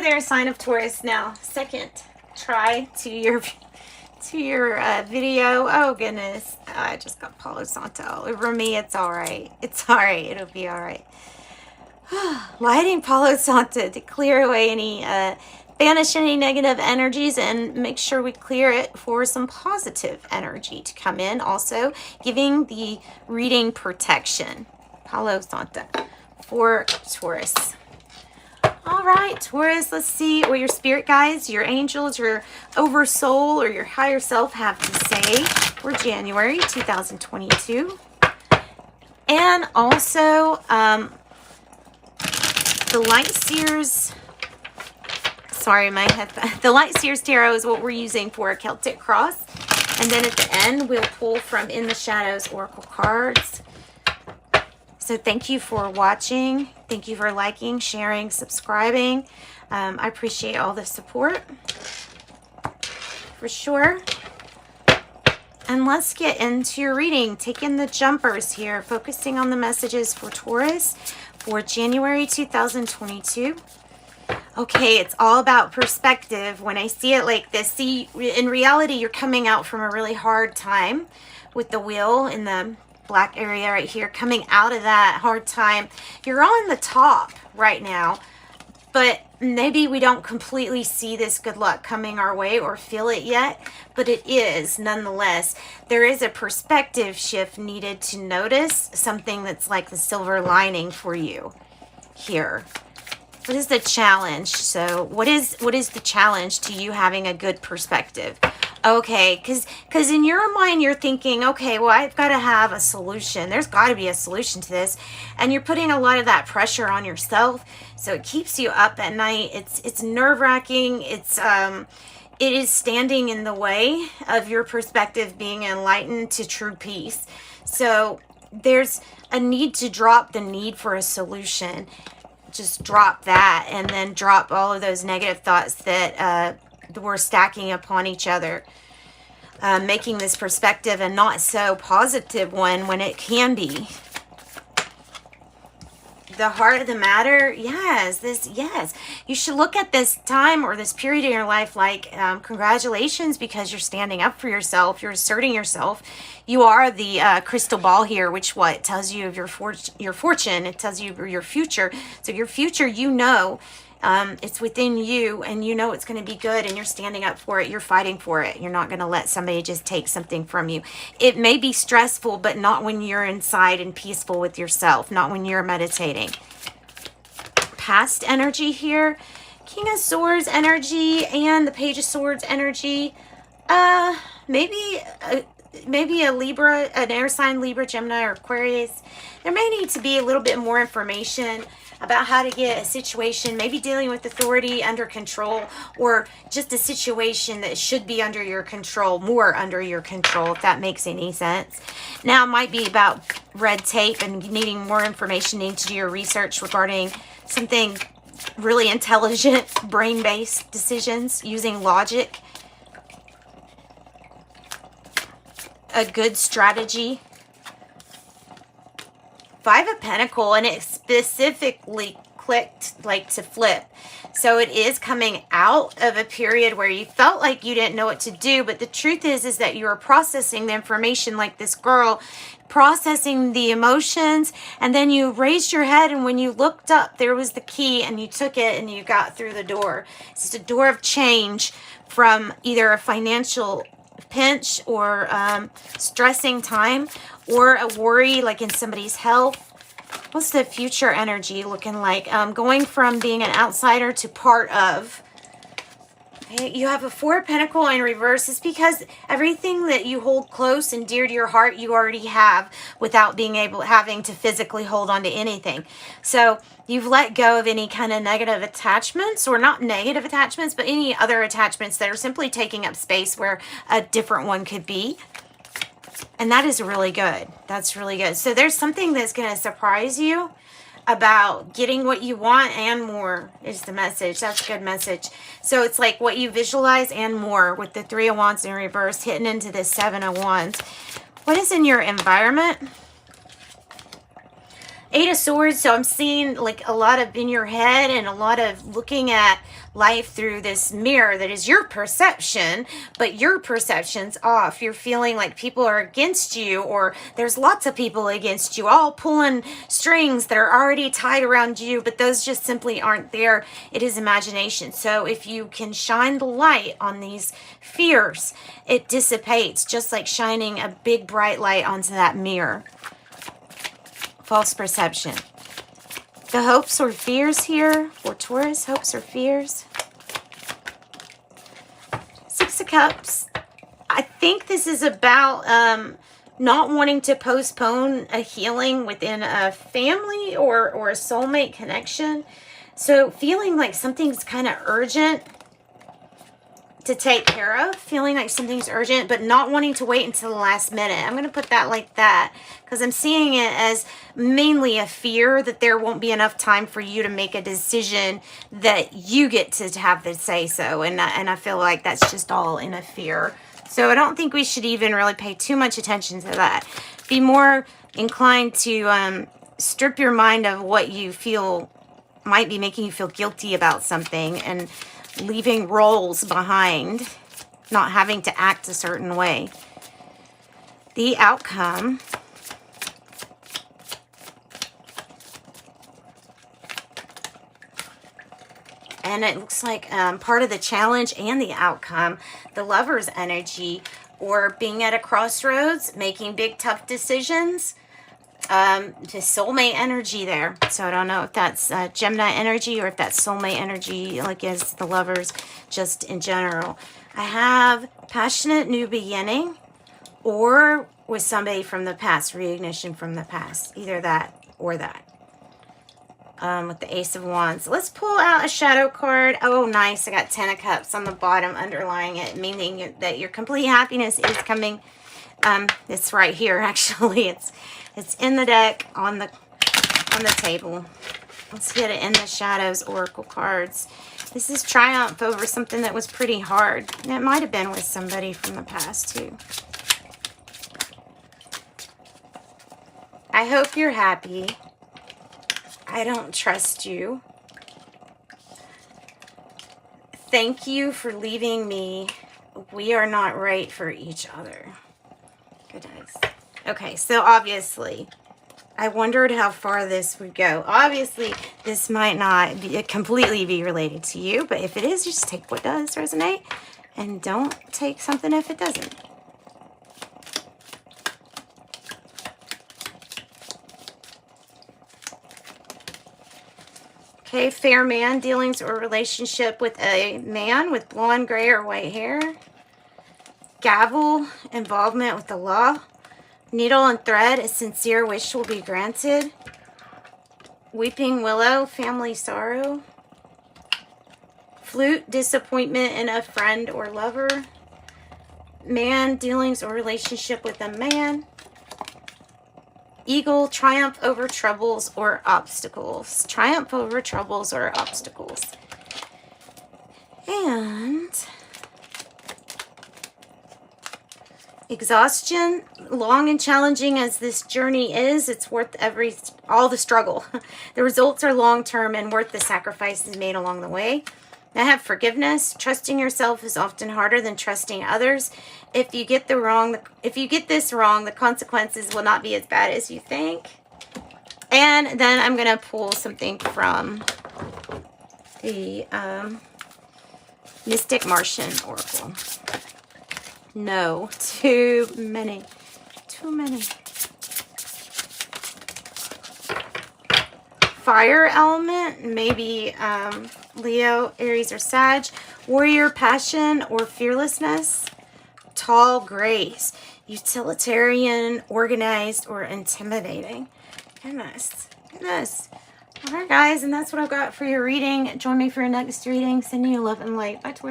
there, sign of Taurus. Now, second try to your video. Oh goodness, I just got Palo Santo all over me. It's all right. It's all right. It'll be all right. Lighting Palo Santo to clear away any, banish any negative energies and make sure we clear it for some positive energy to come in. Also, giving the reading protection. Palo Santo for Taurus. All right, Taurus, let's see what your spirit guides, your angels, your oversoul, or your higher self have to say for January 2022. And also, the Light Seers, sorry, my head, the Light Seers Tarot is what we're using for a Celtic cross. And then at the end, we'll pull from In the Shadows Oracle cards. So thank you for watching. Thank you for liking, sharing, subscribing. I appreciate all the support for sure. And let's get into your reading. Taking the jumpers here, focusing on the messages for Taurus for January 2022. Okay, it's all about perspective. When I see it like this, see, in reality, you're coming out from a really hard time with the wheel in the black area right here, coming out of that hard time. You're on the top right now, but maybe we don't completely see this good luck coming our way or feel it yet, but it is nonetheless. There is a perspective shift needed to notice something that's like the silver lining for you here. What is the challenge? So what is the challenge to you having a good perspective? Okay, because in your mind you're thinking, okay, well, I've got to have a solution. There's got to be a solution to this. And you're putting a lot of that pressure on yourself. So it keeps you up at night. It's nerve-wracking. It is standing in the way of your perspective being enlightened to true peace. So there's a need to drop the need for a solution. Just drop that and then drop all of those negative thoughts that we're stacking upon each other, making this perspective a not so positive one when it can be. The heart of the matter, yes, you should look at this time or this period in your life like congratulations, because you're standing up for yourself, you're asserting yourself. You are the crystal ball here, which what tells you of your fortune, it tells you your future. So your future, you know, it's within you, and you know it's going to be good, and you're standing up for it. You're fighting for it. You're not going to let somebody just take something from you. It may be stressful, but not when you're inside and peaceful with yourself, not when you're meditating. Past energy here, King of Swords energy and the Page of Swords energy. Maybe a Libra, an air sign, Libra, Gemini, or Aquarius. There may need to be a little bit more information about how to get a situation, maybe dealing with authority, under control, or just a situation that should be under your control, more under your control, if that makes any sense. Now, it might be about red tape and needing more information, needing to do your research regarding something really intelligent, brain-based decisions, using logic, a good strategy. Five of Pentacles, and it specifically clicked like to flip. So it is coming out of a period where you felt like you didn't know what to do, but the truth is that you were processing the information like this girl, processing the emotions, and then you raised your head, and when you looked up, there was the key, and you took it and you got through the door. It's a door of change from either a financial pinch or stressing time, or a worry like in somebody's health. What's the future energy looking like? Going from being an outsider to part of. Okay, you have a Four of Pentacles in reverse. It's because everything that you hold close and dear to your heart, you already have without having to physically hold on to anything. So you've let go of any kind of negative attachments, or not negative attachments, but any other attachments that are simply taking up space where a different one could be. And that is really good. That's really good. So there's something that's going to surprise you about getting what you want and more is the message. That's a good message. So it's like what you visualize and more, with the Three of Wands in reverse hitting into the Seven of Wands. What is in your environment? Eight of Swords, so I'm seeing like a lot of in your head and a lot of looking at life through this mirror that is your perception, but your perception's off. You're feeling like people are against you, or there's lots of people against you, all pulling strings that are already tied around you, but those just simply aren't there. It is imagination. So if you can shine the light on these fears, it dissipates, just like shining a big bright light onto that mirror. False perception. The hopes or fears here for Taurus, hopes or fears. Six of Cups. I think this is about not wanting to postpone a healing within a family or a soulmate connection. So feeling like something's kind of urgent to take care of, feeling like something's urgent, but not wanting to wait until the last minute. I'm going to put that like that because I'm seeing it as mainly a fear that there won't be enough time for you to make a decision that you get to have the say so. And I feel like that's just all in a fear. So I don't think we should even really pay too much attention to that. Be more inclined to strip your mind of what you feel might be making you feel guilty about something, and leaving roles behind, not having to act a certain way. The outcome. And it looks like part of the challenge and the outcome, the Lover's energy, or being at a crossroads, making big tough decisions. The soulmate energy there. So I don't know if that's Gemini energy or if that's soulmate energy, like as the Lovers, just in general. I have passionate new beginning, or with somebody from the past, reignition from the past. Either that or that. With the Ace of Wands. Let's pull out a shadow card. Oh, nice. I got 10 of Cups on the bottom underlying it, meaning that your complete happiness is coming. It's right here, actually. It's in the deck on the table. Let's get it in the shadows, oracle cards. This is triumph over something that was pretty hard. And it might have been with somebody from the past too. I hope you're happy. I don't trust you. Thank you for leaving me. We are not right for each other. Good eyes. Okay, so obviously, I wondered how far this would go. Obviously, this might not completely be related to you, but if it is, just take what does resonate and don't take something if it doesn't. Okay, fair man, dealings or relationship with a man with blonde, gray, or white hair. Gavel, involvement with the law. Needle and thread, a sincere wish will be granted. Weeping willow, family sorrow. Flute, disappointment in a friend or lover. Man, dealings or relationship with a man. Eagle, triumph over troubles or obstacles. Triumph over troubles or obstacles. And exhaustion, long and challenging as this journey is, it's worth all the struggle. The results are long-term and worth the sacrifices made along the way. I have forgiveness. Trusting yourself is often harder than trusting others. If you get this wrong, the consequences will not be as bad as you think. And then I'm going to pull something from the Mystic Martian Oracle. No, too many. Too many. Fire element, maybe Leo, Aries, or Sag. Warrior, passion, or fearlessness. Tall, grace. Utilitarian, organized, or intimidating. Goodness. Goodness. All right, guys, and that's what I've got for your reading. Join me for your next reading. Sending you love and light. Bye, Taurus.